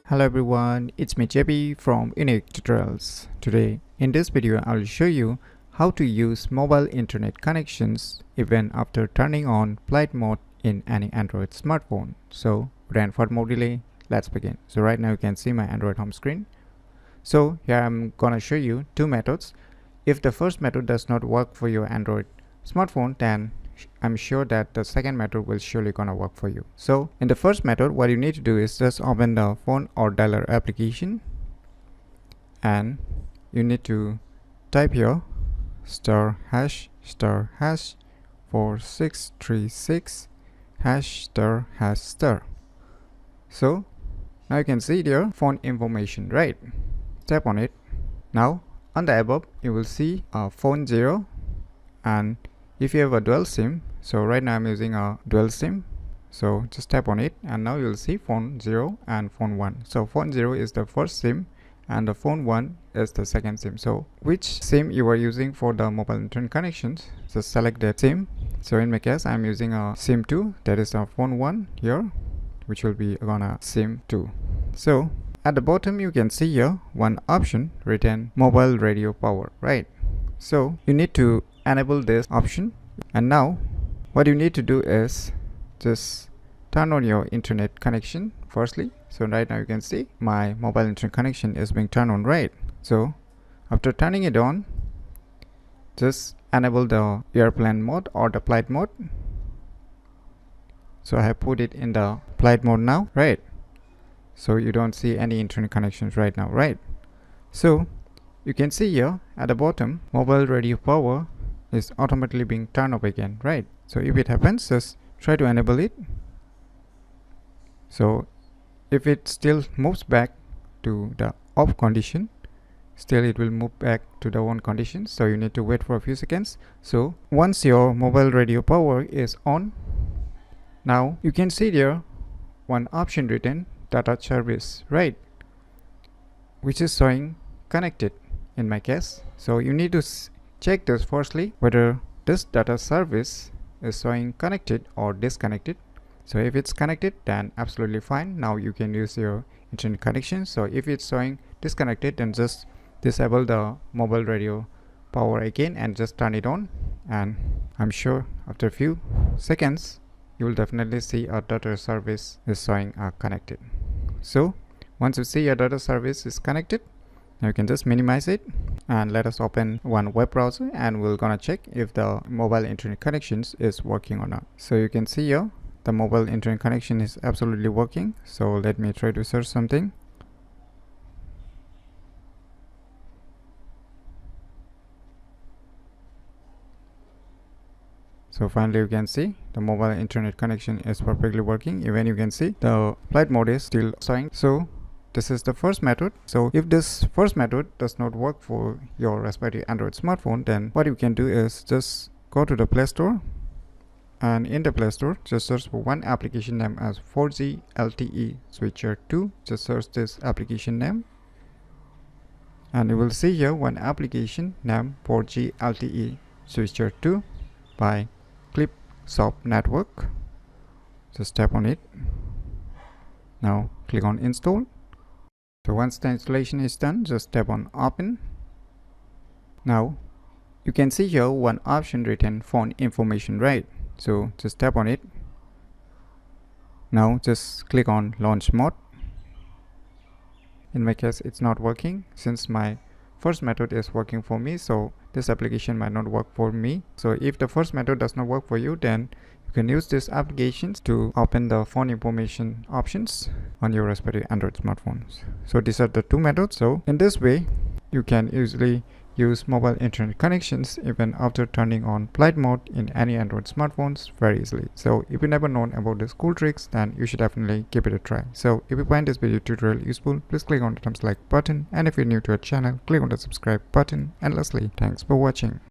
Hello everyone, it's me JB from UniqueTutorials. Today in this video I'll show you how to use mobile internet connections even after turning on flight mode in any Android smartphone. So without further more delay, let's begin. So right now you can see my Android home screen. So here I'm gonna show you two methods. If the first method does not work for your Android smartphone, then I'm sure that the second method will surely gonna work for you. So in the first method, what you need to do is just open the phone or dialer application, and you need to type here *#* 4636 #*#. So now you can see there phone information, right? Tap on it. Now on the above you will see phone 0, and if you have a dual SIM, so right now I'm using a dual SIM, so just tap on it and now you'll see phone 0 and phone 1. So phone 0 is the first SIM and the phone 1 is the second SIM. So which SIM you are using for the mobile internet connections, just select that SIM. So in my case I'm using a SIM 2, that is a phone 1 here, which will be gonna SIM 2. So at the bottom you can see here one option written mobile radio power, right? So you need to enable this option, and now what you need to do is just turn on your internet connection firstly. So right now you can see my mobile internet connection is being turned on, right? So after turning it on, just enable the airplane mode or the flight mode. So I have put it in the flight mode now, right? So you don't see any internet connections right now, right? So you can see here at the bottom mobile radio power is automatically being turned off again, right? So if it happens, just try to enable it. So if it still moves back to the off condition, still it will move back to the on condition, so you need to wait for a few seconds. So once your mobile radio power is on, now you can see there one option written data service, right, which is showing connected in my case. So you need to check this firstly whether this data service is showing connected or disconnected. So if it's connected, then absolutely fine, now you can use your internet connection. So if it's showing disconnected, then just disable the mobile radio power again and just turn it on, and I'm sure after a few seconds you will definitely see a data service is showing connected. So once you see your data service is connected, now you can just minimize it and let us open one web browser, and we're gonna check if the mobile internet connections is working or not. So you can see here the mobile internet connection is absolutely working. So let me try to search something. So finally you can see the mobile internet connection is perfectly working. Even you can see the flight mode is still showing. So this is the first method. So if this first method does not work for your respective Android smartphone, then what you can do is just go to the Play Store, and in the Play Store just search for one application name as 4G LTE Switcher 2. Just search this application name and you will see here one application named 4G LTE Switcher 2 by Clipsoft Network. Just tap on it. Now click on install. So once the installation is done, just tap on open. Now you can see here one option written phone information, right? So just tap on it. Now just click on launch mode. In my case it's not working since my first method is working for me, so this application might not work for me. So if the first method does not work for you, then you can use these applications to open the phone information options on your respective Android smartphones. So these are the two methods. So in this way you can easily use mobile internet connections even after turning on flight mode in any Android smartphones very easily. So if you never known about these cool tricks, then you should definitely give it a try. So if you find this video tutorial useful, please click on the thumbs like button, and if you're new to our channel, click on the subscribe button, and lastly, thanks for watching.